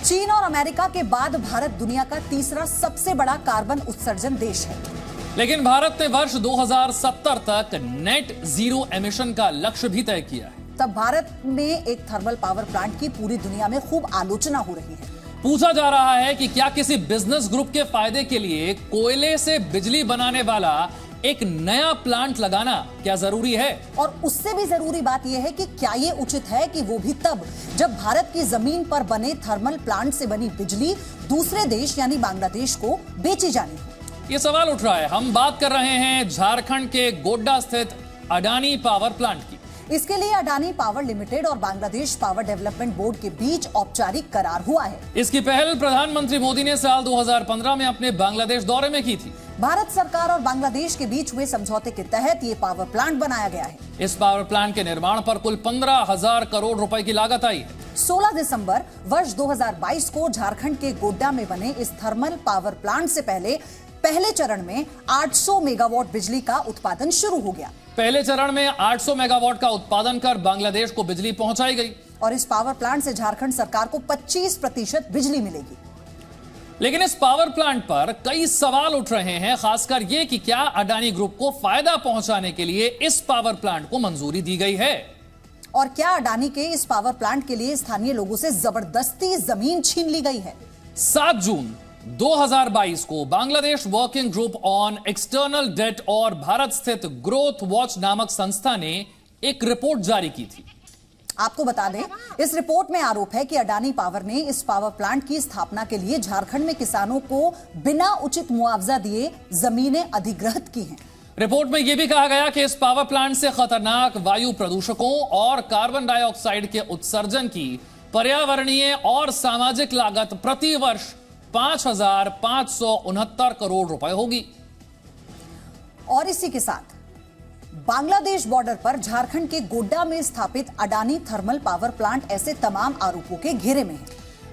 चीन और अमेरिका के बाद भारत दुनिया का तीसरा सबसे बड़ा कार्बन उत्सर्जन देश है। लेकिन भारत ने वर्ष 2070 तक नेट जीरो एमिशन का लक्ष्य भी तय किया है। तब भारत में एक थर्मल पावर प्लांट की पूरी दुनिया में खूब आलोचना हो रही है। पूछा जा रहा है कि क्या किसी बिजनेस ग्रुप के फायदे के लिए कोयले से बिजली बनाने वाला एक नया प्लांट लगाना क्या जरूरी है? और उससे भी जरूरी बात यह है कि क्या ये उचित है कि वो भी तब जब भारत की जमीन पर बने थर्मल प्लांट से बनी बिजली दूसरे देश यानी बांग्लादेश को बेची जानी हो। ये सवाल उठ रहा है। हम बात कर रहे हैं झारखंड के गोड्डा स्थित अडानी पावर प्लांट की। इसके लिए अडानी पावर लिमिटेड और बांग्लादेश पावर डेवलपमेंट बोर्ड के बीच औपचारिक करार हुआ है। इसकी पहल प्रधानमंत्री मोदी ने साल 2015 में अपने बांग्लादेश दौरे में की थी। भारत सरकार और बांग्लादेश के बीच हुए समझौते के तहत ये पावर प्लांट बनाया गया है। इस पावर प्लांट के निर्माण पर कुल 15,000 करोड़ रुपए की लागत आई है। 16 दिसंबर वर्ष 2022 को झारखंड के गोड्डा में बने इस थर्मल पावर प्लांट से पहले चरण में 800 मेगावाट बिजली का उत्पादन शुरू हो गया। पहले चरण में 800 मेगावाट का उत्पादन कर बांग्लादेश को बिजली पहुंचाई गई और इस पावर प्लांट से झारखंड सरकार को 25% बिजली मिलेगी। लेकिन इस पावर प्लांट पर कई सवाल उठ रहे हैं, खासकर ये कि क्या अडानी ग्रुप को फायदा पहुंचाने के लिए इस पावर प्लांट को मंजूरी दी गई है और क्या अडानी के इस पावर प्लांट के लिए स्थानीय लोगों से जबरदस्ती जमीन छीन ली गई है। 7 जून 2022 को Bangladesh working group on external debt और भारत स्थित ग्रोथ वॉच नामक संस्था ने एक रिपोर्ट जारी की थी। आपको बता दें, इस रिपोर्ट में आरोप है कि अडानी पावर ने इस पावर प्लांट की स्थापना के लिए झारखंड में किसानों को बिना उचित मुआवजा दिए जमीनें अधिग्रहित की हैं। रिपोर्ट में यह भी कहा गया कि इस पावर प्लांट से खतरनाक वायु प्रदूषकों और कार्बन डाइऑक्साइड के उत्सर्जन की पर्यावरणीय और सामाजिक लागत प्रति वर्ष 5,569 करोड़ रुपए होगी। और इसी के साथ बांग्लादेश बॉर्डर पर झारखंड के गोड्डा में स्थापित अडानी थर्मल पावर प्लांट ऐसे तमाम आरोपों के घेरे में है।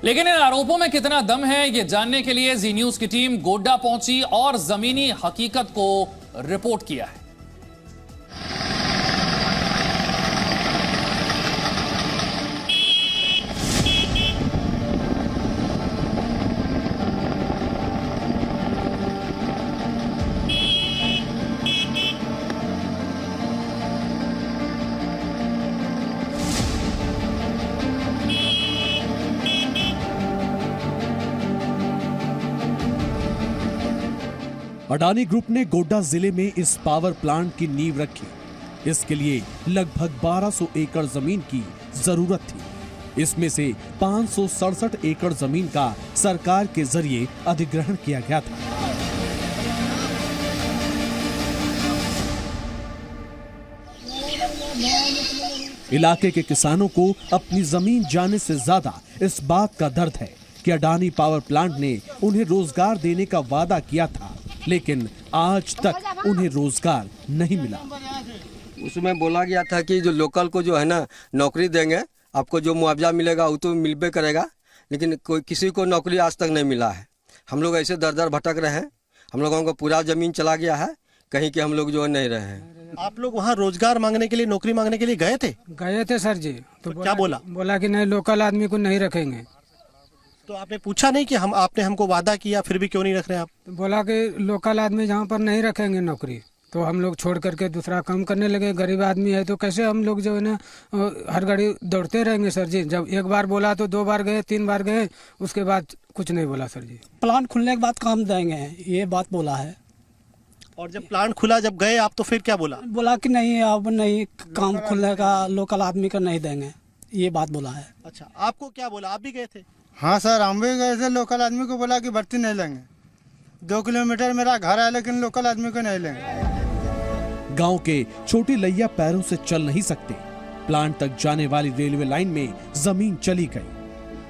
लेकिन इन आरोपों में कितना दम है, ये जानने के लिए जी न्यूज की टीम गोड्डा पहुंची और जमीनी हकीकत को रिपोर्ट किया है। अडानी ग्रुप ने गोड्डा जिले में इस पावर प्लांट की नींव रखी। इसके लिए लगभग 1200 एकड़ जमीन की जरूरत थी। इसमें से 567 एकड़ जमीन का सरकार के जरिए अधिग्रहण किया गया था। इलाके के किसानों को अपनी जमीन जाने से ज्यादा इस बात का दर्द है कि अडानी पावर प्लांट ने उन्हें रोजगार देने का वादा किया था, लेकिन आज तक उन्हें रोजगार नहीं मिला। उसमें बोला गया था कि जो लोकल को जो है ना नौकरी देंगे, आपको जो मुआवजा मिलेगा वो तो मिलबे करेगा, लेकिन कोई किसी को नौकरी आज तक नहीं मिला है। हम लोग ऐसे दर दर भटक रहे हैं। हम लोगों को पूरा जमीन चला गया है, कहीं के हम लोग जो नहीं रहे हैं। आप लोग वहाँ रोजगार मांगने के लिए, नौकरी मांगने के लिए गए थे? गए थे सर जी। तो क्या बोला? बोला कि नहीं, लोकल आदमी को नहीं रखेंगे। तो आपने पूछा नहीं कि आपने हमको वादा किया फिर भी क्यों नहीं रख रहे आप? तो बोला कि लोकल आदमी जहाँ पर नहीं रखेंगे नौकरी, तो हम लोग छोड़ करके दूसरा काम करने लगे। गरीब आदमी है तो कैसे हम लोग जो है ना हर घड़ी दौड़ते रहेंगे सर जी। जब एक बार बोला तो 2 बार गए, 3 बार गए, उसके बाद कुछ नहीं बोला सर जी। प्लांट खुलने के बाद काम देंगे, ये बात बोला है। और जब प्लांट खुला, जब गए आप, तो फिर क्या बोला? बोला कि नहीं, अब नहीं काम खुलने का, लोकल आदमी को नहीं देंगे, ये बात बोला है। अच्छा, आपको क्या बोला? आप भी गए थे? हाँ सर, हम भी गए थे। लोकल आदमी को बोला कि भर्ती नहीं लेंगे। 2 किलोमीटर मेरा घर है, लेकिन लोकल आदमी को नहीं लेंगे। गांव के छोटे लैया पैरों से चल नहीं सकते। प्लांट तक जाने वाली रेलवे लाइन में जमीन चली गई।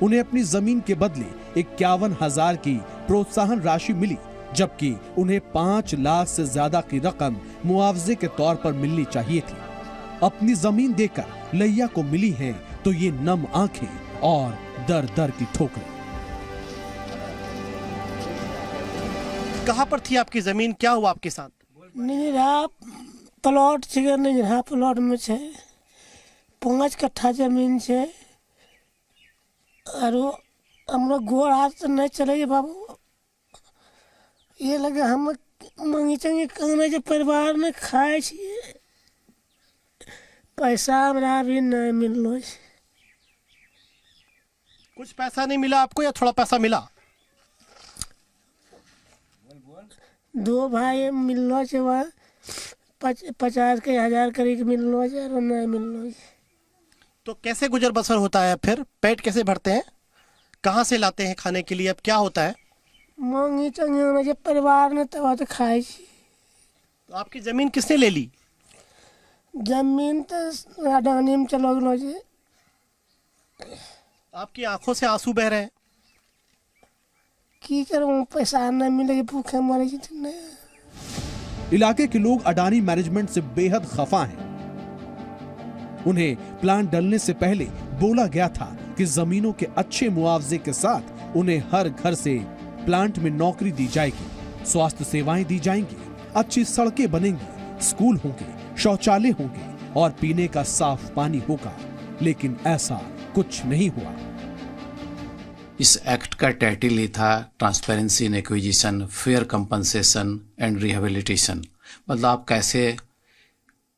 उन्हें अपनी जमीन के बदले 51,000 की प्रोत्साहन राशि मिली, जबकि उन्हें 5 लाख से ज्यादा की रकम मुआवजे के तौर पर मिलनी चाहिए थी। अपनी जमीन देकर लैया को मिली है तो ये नम आंखें और दर दर की ठोकरें। कहाँ पर थी आपकी जमीन? क्या हुआ आपके साथ? प्लॉट प्लॉट में 5 कट्ठा जमीन और हम लोग गोड़ हाथ से नहीं चलेंगे बाबू। ये लगे हम मंगी चंगी कहने जो परिवार में खाए छिए, पैसा हमरा भी नहीं मिलो। कुछ पैसा नहीं मिला आपको या थोड़ा पैसा मिला? 2 भाई मिलना चाहिए, 50 के 1000 करीब मिलना चाहिए और नहीं मिलना। तो कैसे गुजर बसर होता है? फिर पेट कैसे भरते हैं? कहाँ से लाते हैं खाने के लिए? अब क्या होता है? मांगी चंगी जो परिवार ने तब तो खाए। तो आपकी जमीन किसने ले ली? जमीन तो अडानी में चलो गलो जी। आपकी आंखों से आंसू बह रहे हैं। की करूँ, पैसा नहीं मिलेगी, भूखे मरेगी। इलाके के लोग अडानी मैनेजमेंट से बेहद खफा हैं। उन्हें प्लांट डलने से पहले बोला गया था कि जमीनों के अच्छे मुआवजे के साथ उन्हें हर घर से प्लांट में नौकरी दी जाएगी, स्वास्थ्य सेवाएं दी जाएंगी, अच्छी सड़कें बनेंगी, स्कूल होंगे, शौचालय होंगे और पीने का साफ पानी होगा। लेकिन ऐसा कुछ नहीं हुआ। इस एक्ट का टाइटल ही था transparency in acquisition, fair compensation and rehabilitation. मतलब आप कैसे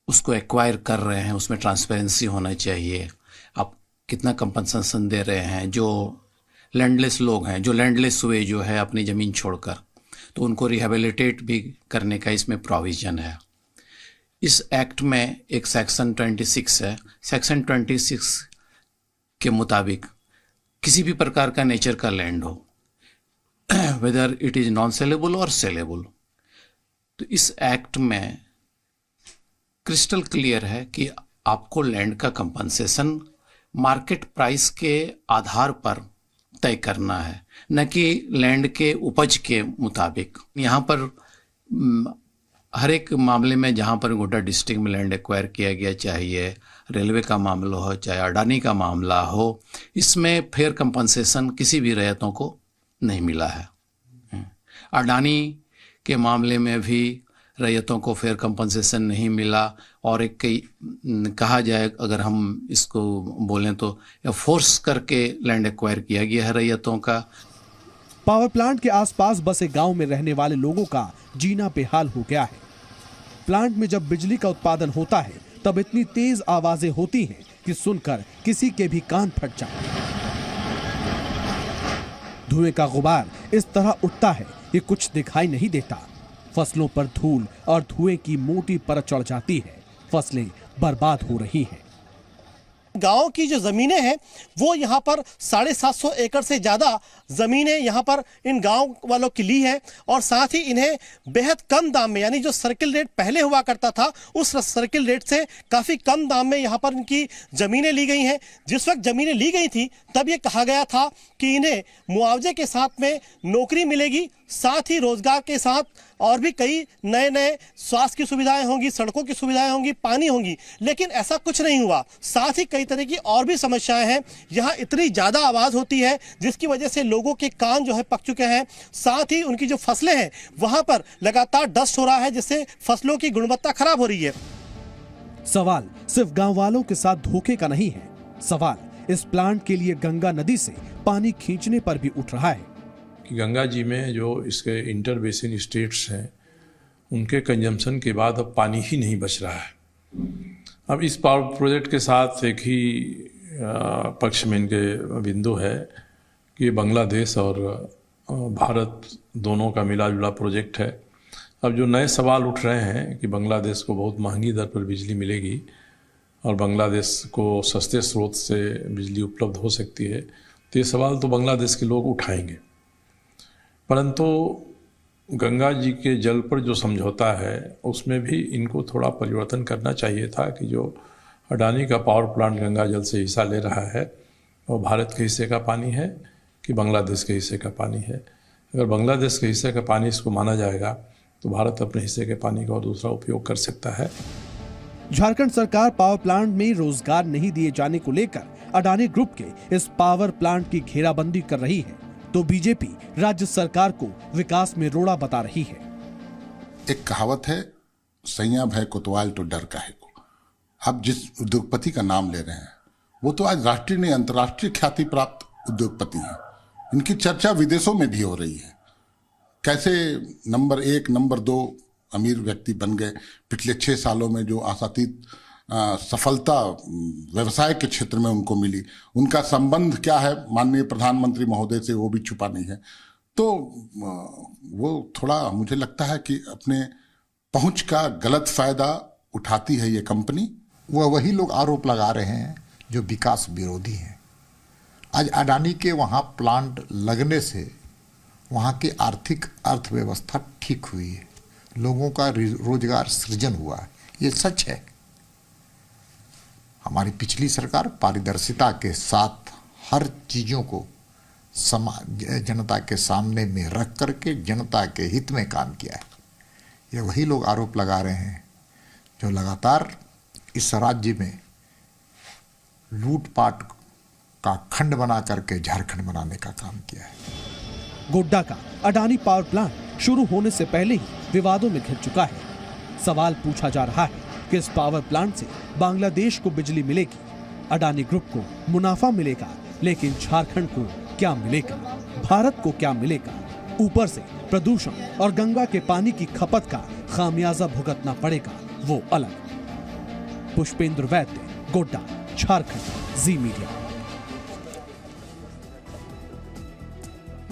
उसको एक्वायर कर रहे हैं, उसमें ट्रांसपेरेंसी होना चाहिए। आप कितना कंपनसेशन दे रहे हैं, जो लैंडलेस लोग हैं, जो लैंडलेस हुए जो है अपनी ज़मीन छोड़कर, तो उनको रिहेबिलिटेट भी करने का इसमें प्रोविज़न है। इस एक्ट में एक सेक्शन 26 है। सेक्शन 26 के मुताबिक किसी भी प्रकार का नेचर का लैंड हो, whether it is non saleable और सेलेबल, तो इस एक्ट में क्रिस्टल क्लियर है कि आपको लैंड का कंपनसेशन मार्केट प्राइस के आधार पर तय करना है, न कि लैंड के उपज के मुताबिक। यहाँ पर हर एक मामले में जहाँ पर गोड्डा डिस्ट्रिक्ट में लैंड एक्वायर किया गया, चाहे रेलवे का मामला हो, चाहे अडानी का मामला हो, इसमें फेयर कंपनसेशन किसी भी रैयतों को नहीं मिला है। अडानी के मामले में भी रैयतों को फेयर कंपनसेशन नहीं मिला। और एक कहा जाए, अगर हम इसको बोलें तो फोर्स करके लैंड एक्वायर किया गया है रैयतों का। पावर प्लांट के आसपास बसे गांव में रहने वाले लोगों का जीना बेहाल हो गया है। प्लांट में जब बिजली का उत्पादन होता है तब इतनी तेज आवाजें होती हैं कि सुनकर किसी के भी कान फट जाए। धुएं का गुबार इस तरह उठता है कि कुछ दिखाई नहीं देता। फसलों पर धूल और धुएं की मोटी परत चढ़ जाती है। फसलें बर्बाद हो रही हैं। गांव की जो ज़मीनें हैं वो यहाँ पर 750 एकड़ से ज़्यादा ज़मीनें यहाँ पर इन गांव वालों की ली है। और साथ ही इन्हें बेहद कम दाम में, यानी जो सर्किल रेट पहले हुआ करता था उस सर्किल रेट से काफ़ी कम दाम में यहाँ पर इनकी ज़मीनें ली गई हैं। जिस वक्त ज़मीनें ली गई थी तब ये कहा गया था कि इन्हें मुआवजे के साथ में नौकरी मिलेगी, साथ ही रोजगार के साथ और भी कई नए नए स्वास्थ्य की सुविधाएं होंगी, सड़कों की सुविधाएं होंगी, पानी होंगी। लेकिन ऐसा कुछ नहीं हुआ। साथ ही कई तरह की और भी समस्याएं हैं। यहाँ इतनी ज़्यादा आवाज़ होती है जिसकी वजह से लोगों के कान जो है पक चुके हैं। साथ ही उनकी जो फसलें हैं वहाँ पर लगातार डस्ट हो रहा है, जिससे फसलों की गुणवत्ता खराब हो रही है। सवाल सिर्फ गांव वालों के साथ धोखे का नहीं है। सवाल इस प्लांट के लिए गंगा नदी से पानी खींचने पर भी उठ रहा है कि गंगा जी में जो इसके इंटर बेसिन स्टेट्स हैं उनके कंजम्पशन के बाद अब पानी ही नहीं बच रहा है। अब इस पावर प्रोजेक्ट के साथ एक ही पक्ष में इनके बिंदु है कि बांग्लादेश और भारत दोनों का मिला जुला प्रोजेक्ट है। अब जो नए सवाल उठ रहे हैं कि बांग्लादेश को बहुत महंगी दर पर बिजली मिलेगी और बांग्लादेश को सस्ते स्रोत से बिजली उपलब्ध हो सकती है, तो ये सवाल तो बांग्लादेश के लोग उठाएंगे। परंतु गंगा जी के जल पर जो समझौता है उसमें भी इनको थोड़ा परिवर्तन करना चाहिए था कि जो अडानी का पावर प्लांट गंगा जल से हिस्सा ले रहा है वो भारत के हिस्से का पानी है कि बांग्लादेश के हिस्से का पानी है। अगर बांग्लादेश के हिस्से का पानी इसको माना जाएगा तो भारत अपने हिस्से के पानी का और दूसरा उपयोग कर सकता है। झारखंड सरकार पावर प्लांट में रोजगार नहीं दिए जाने को लेकर अडानी ग्रुप के इस पावर प्लांट की घेराबंदी कर रही है, तो बीजेपी राज्य सरकार को विकास में रोड़ा बता रही है। एक कहावत है, सैया भय कोतवाल तो डर काहे को। आप जिस उद्योगपति का नाम ले रहे हैं वो तो आज राष्ट्रीय नहीं अंतर्राष्ट्रीय ख्याति प्राप्त उद्योगपति हैं। इनकी चर्चा विदेशों में भी हो रही है। कैसे नंबर 1, नंबर 2 अमीर व्यक्ति बन गए। पिछले 6 सालों में जो आशातीत सफलता व्यवसाय के क्षेत्र में उनको मिली, उनका संबंध क्या है माननीय प्रधानमंत्री महोदय से, वो भी छुपा नहीं है। तो वो थोड़ा मुझे लगता है कि अपने पहुंच का गलत फायदा उठाती है ये कंपनी। वही लोग आरोप लगा रहे हैं जो विकास विरोधी हैं। आज अडानी के वहाँ प्लांट लगने से वहाँ की आर्थिक अर्थव्यवस्था ठीक हुई है, लोगों का रोजगार सृजन हुआ है, ये सच है। हमारी पिछली सरकार पारदर्शिता के साथ हर चीज़ों को जनता के सामने में रख करके जनता के हित में काम किया है। ये वही लोग आरोप लगा रहे हैं जो लगातार इस राज्य में लूटपाट का खंड बना करके झारखंड बनाने का काम किया है। गोड्डा का अडानी पावर प्लांट शुरू होने से पहले ही विवादों में घिर चुका है। सवाल पूछा जा रहा है कि इस पावर प्लांट से बांग्लादेश को बिजली मिलेगी, अडानी ग्रुप को मुनाफा मिलेगा, लेकिन झारखंड को क्या मिलेगा, भारत को क्या मिलेगा? ऊपर से प्रदूषण और गंगा के पानी की खपत का खामियाजा भुगतना पड़ेगा, वो अलग। पुष्पेंद्र वैद्य, गोड्डा, झारखंड, जी मीडिया।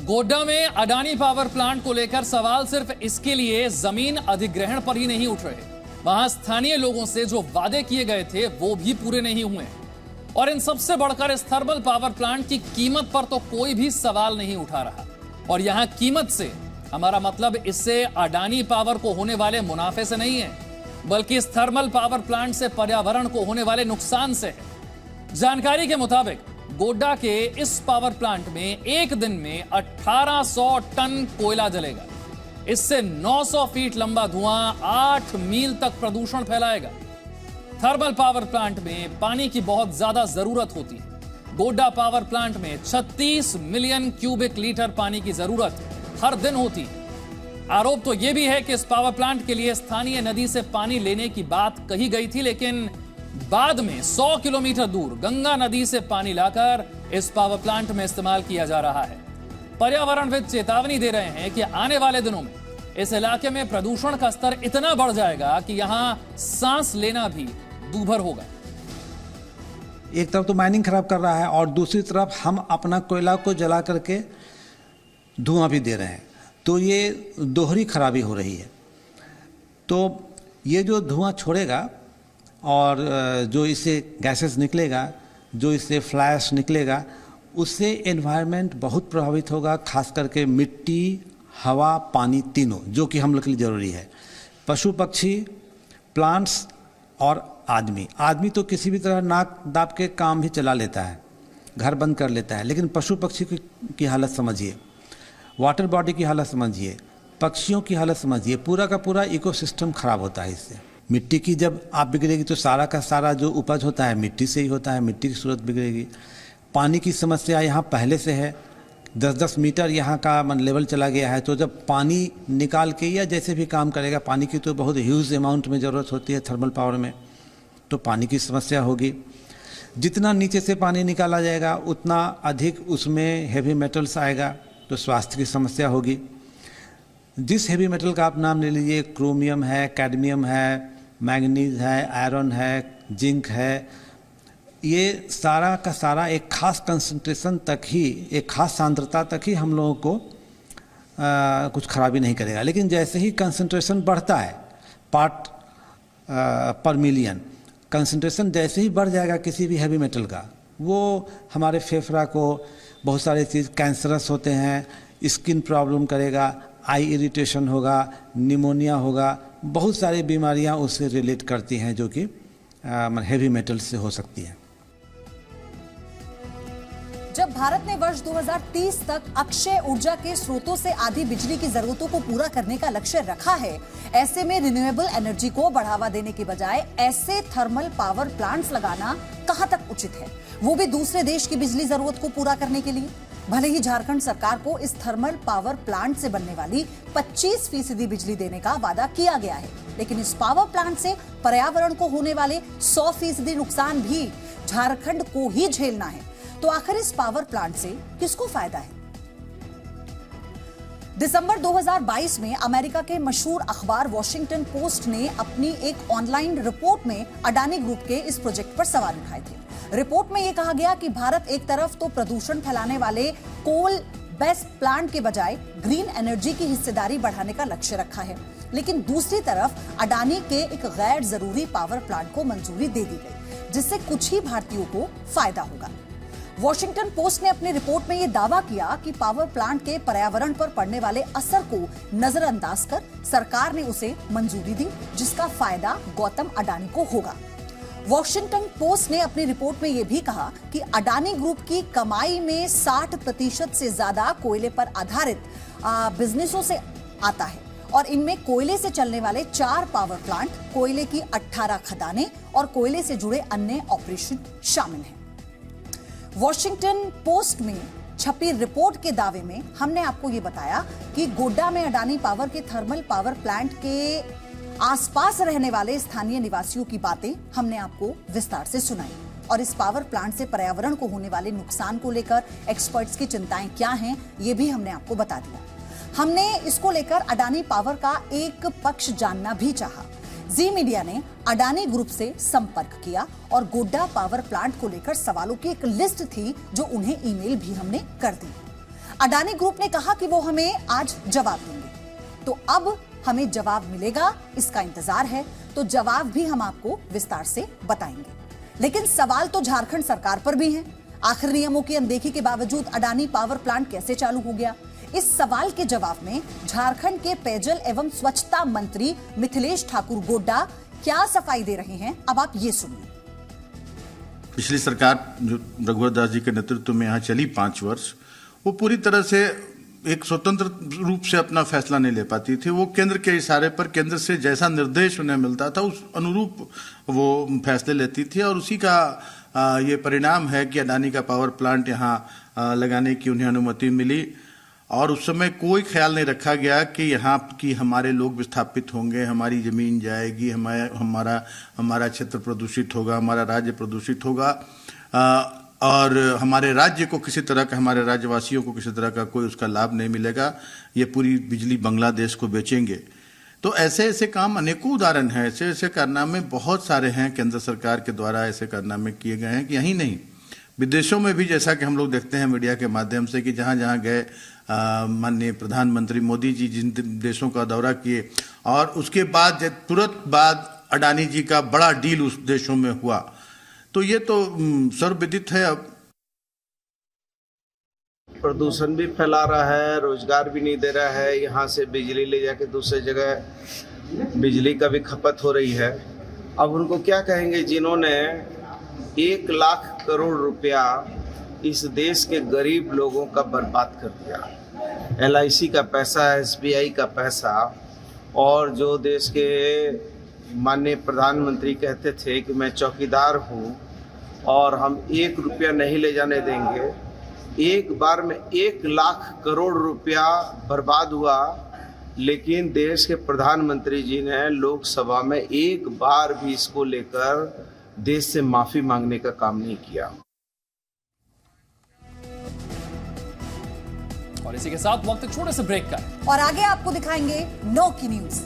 गोड्डा में अडानी पावर प्लांट को लेकर सवाल सिर्फ इसके लिए जमीन अधिग्रहण पर ही नहीं उठ रहे, वहां स्थानीय लोगों से जो वादे किए गए थे वो भी पूरे नहीं हुए। और इन सबसे बढ़कर इस थर्मल पावर प्लांट की कीमत पर तो कोई भी सवाल नहीं उठा रहा। और यहां कीमत से हमारा मतलब इससे अडानी पावर को होने वाले मुनाफे से नहीं है, बल्कि इस थर्मल पावर प्लांट से पर्यावरण को होने वाले नुकसान से है। जानकारी के मुताबिक गोड्डा के इस पावर प्लांट में एक दिन में 1800 टन कोयला जलेगा। इससे 900 फीट लंबा धुआं 8 मील तक प्रदूषण फैलाएगा। थर्मल पावर प्लांट में पानी की बहुत ज्यादा जरूरत होती है। गोड्डा पावर प्लांट में 36 मिलियन क्यूबिक लीटर पानी की जरूरत हर दिन होती है। आरोप तो यह भी है कि इस पावर प्लांट के लिए स्थानीय नदी से पानी लेने की बात कही गई थी, लेकिन बाद में 100 किलोमीटर दूर गंगा नदी से पानी लाकर इस पावर प्लांट में इस्तेमाल किया जा रहा है। पर्यावरणविद चेतावनी दे रहे हैं कि आने वाले दिनों में इस इलाके में प्रदूषण का स्तर इतना बढ़ जाएगा कि यहां सांस लेना भी दूभर होगा। एक तरफ तो माइनिंग खराब कर रहा है और दूसरी तरफ हम अपना कोयला को जला करके धुआं भी दे रहे हैं, तो ये दोहरी खराबी हो रही है। तो ये जो धुआं छोड़ेगा और जो इससे गैसेस निकलेगा, जो इससे फ्लैश निकलेगा, उससे एनवायरनमेंट बहुत प्रभावित होगा, खास करके मिट्टी, हवा, पानी तीनों, जो कि हम लोग के लिए ज़रूरी है। पशु पक्षी, प्लांट्स और आदमी तो किसी भी तरह नाक दाब के काम भी चला लेता है, घर बंद कर लेता है, लेकिन पशु पक्षी की हालत समझिए, वाटर बॉडी की हालत समझिए, पक्षियों की हालत समझिए, पूरा का पूरा इकोसिस्टम खराब होता है इससे। मिट्टी की जब आप बिगड़ेगी तो सारा का सारा जो उपज होता है मिट्टी से ही होता है, मिट्टी की सूरत बिगड़ेगी। पानी की समस्या यहाँ पहले से है, 10-10 मीटर यहाँ का लेवल चला गया है, तो जब पानी निकाल के या जैसे भी काम करेगा, पानी की तो बहुत ह्यूज अमाउंट में ज़रूरत होती है थर्मल पावर में, तो पानी की समस्या होगी। जितना नीचे से पानी निकाला जाएगा उतना अधिक उसमें हेवी मेटल्स आएगा, तो स्वास्थ्य की समस्या होगी। जिस हेवी मेटल का आप नाम ले लीजिए, क्रोमियम है, कैडमियम है, मैंगनीज है, आयरन है, जिंक है, ये सारा का सारा एक खास कंसंट्रेशन तक ही, एक खास सांद्रता तक ही हम लोगों को कुछ खराबी नहीं करेगा। लेकिन जैसे ही कंसंट्रेशन बढ़ता है, पार्ट पर मिलियन कंसंट्रेशन जैसे ही बढ़ जाएगा किसी भी हैवी मेटल का, वो हमारे फेफड़ा को बहुत सारे चीज़ कैंसरस होते हैं, स्किन प्रॉब्लम करेगा, आई इरिटेशन होगा, निमोनिया होगा, बहुत सारी बीमारियां उससे रिलेट करती हैं जो कि हैवी मेटल से हो सकती हैं। जब भारत ने वर्ष 2030 तक अक्षय ऊर्जा के स्रोतों से आधी बिजली की जरूरतों को पूरा करने का लक्ष्य रखा है, ऐसे में रिन्यूएबल एनर्जी को बढ़ावा देने के बजाय ऐसे थर्मल पावर प्लांट्स लगाना कहां तक उचित है, वो भी दूसरे देश की बिजली जरूरत को पूरा करने के लिए। भले ही झारखंड सरकार को इस थर्मल पावर प्लांट से बनने वाली 25% बिजली देने का वादा किया गया है, लेकिन इस पावर प्लांट से पर्यावरण को होने वाले 100% नुकसान भी झारखंड को ही झेलना है। तो आखिर इस पावर प्लांट से किसको फायदा है? दिसंबर 2022 में अमेरिका के मशहूर अखबार वॉशिंगटन पोस्ट ने अपनी एक ऑनलाइन रिपोर्ट में अडानी ग्रुप के इस प्रोजेक्ट पर सवाल उठाए थे। रिपोर्ट में यह कहा गया कि भारत एक तरफ तो प्रदूषण फैलाने वाले कोल बेस्ड प्लांट के बजाय ग्रीन एनर्जी की हिस्सेदारी बढ़ाने का लक्ष्य रखा है, लेकिन दूसरी तरफ अडानी के एक गैर जरूरी पावर प्लांट को मंजूरी दे दी गई, जिससे कुछ ही भारतीयों को फायदा होगा। वॉशिंगटन पोस्ट ने अपनी रिपोर्ट में यह दावा किया कि पावर प्लांट के पर्यावरण पर पड़ने वाले असर को नजरअंदाज कर सरकार ने उसे मंजूरी दी, जिसका फायदा गौतम अडानी को होगा। वॉशिंगटन पोस्ट ने अपनी रिपोर्ट में यह भी कहा कि अडानी ग्रुप की कमाई में 60% से ज्यादा कोयले पर आधारित बिजनेसों से आता है और इनमें कोयले से चलने वाले 4 पावर प्लांट, कोयले की 18 खदानें और कोयले से जुड़े अन्य ऑपरेशन शामिल हैं। वॉशिंगटन पोस्ट में छपी रिपोर्ट के दावे में हमने आपको यह बताया कि गोड्डा में अडानी पावर के थर्मल पावर प्लांट के आसपास रहने वाले स्थानीय निवासियों की बातें हमने आपको विस्तार से सुनाई और इस पावर प्लांट से पर्यावरण को होने वाले नुकसान को लेकर एक्सपर्ट्स की चिंताएं क्या हैं, ये भी हमने आपको बता दिया। हमने इसको लेकर अडानी पावर का एक पक्ष जानना भी चाहा। जी मीडिया ने अडानी ग्रुप से संपर्क किया और गोड्डा पावर प्लांट को लेकर सवालों की एक लिस्ट थी जो उन्हें ईमेल भी हमने कर दी। अडानी ग्रुप ने कहा कि वो हमें आज जवाब देंगे, तो अब हमें जवाब मिलेगा, इसका इंतजार है, तो जवाब भी हम आपको विस्तार से बताएंगे। लेकिन सवाल तो झारखंड सरकार पर भी है। आखिर नियमों की अनदेखी के बावजूद अडानी पावर प्लांट कैसे चालू हो गया? इस सवाल के जवाब में झारखंड के पेयजल एवं स्वच्छता मंत्री मिथिलेश ठाकुर गोड्डा क्या सफाई दे रहे हैं, अब आप ये सुनिए। पिछली सरकार जो रघुवर दास जी के नेतृत्व में यहाँ चली 5 वर्ष, वो पूरी तरह से एक स्वतंत्र रूप से अपना फैसला नहीं ले पाती थी। वो केंद्र के इशारे पर, केंद्र से जैसा निर्देश उन्हें मिलता था उस अनुरूप वो फैसले लेती थी और उसी का ये परिणाम है कि अडानी का पावर प्लांट यहाँ लगाने की उन्हें अनुमति मिली और उस समय कोई ख्याल नहीं रखा गया कि यहाँ की हमारे लोग विस्थापित होंगे, हमारी जमीन जाएगी, हमारा क्षेत्र प्रदूषित होगा, हमारा राज्य प्रदूषित होगा और हमारे राज्य को किसी तरह का, हमारे राज्यवासियों को किसी तरह का कोई उसका लाभ नहीं मिलेगा। ये पूरी बिजली बांग्लादेश को बेचेंगे। तो ऐसे ऐसे काम अनेकों उदाहरण हैं, ऐसे ऐसे कारनामे बहुत सारे हैं केंद्र सरकार के द्वारा ऐसे कारनामे किए गए हैं कि यहीं नहीं विदेशों में भी, जैसा कि हम लोग देखते हैं मीडिया के माध्यम से कि जहाँ जहाँ गए माननीय प्रधानमंत्री मोदी जी जिन देशों का दौरा किए और उसके बाद तुरंत बाद अडानी जी का बड़ा डील उस देशों में हुआ, तो ये तो सर्वविदित है। अब प्रदूषण भी फैला रहा है, रोजगार भी नहीं दे रहा है, यहाँ से बिजली ले जाके दूसरी जगह बिजली का भी खपत हो रही है। अब उनको क्या कहेंगे जिन्होंने 1 लाख करोड़ रुपया इस देश के गरीब लोगों का बर्बाद कर दिया। LIC का पैसा, SBI का पैसा, और जो देश के माननीय प्रधानमंत्री कहते थे कि मैं चौकीदार हूँ और हम 1 रुपया नहीं ले जाने देंगे, एक बार में 1 लाख करोड़ रुपया बर्बाद हुआ। लेकिन देश के प्रधानमंत्री जी ने लोकसभा में एक बार भी इसको लेकर देश से माफी मांगने का काम नहीं किया। और इसी के साथ वक्त छोटे से ब्रेक का है और आगे आपको दिखाएंगे 9 की न्यूज।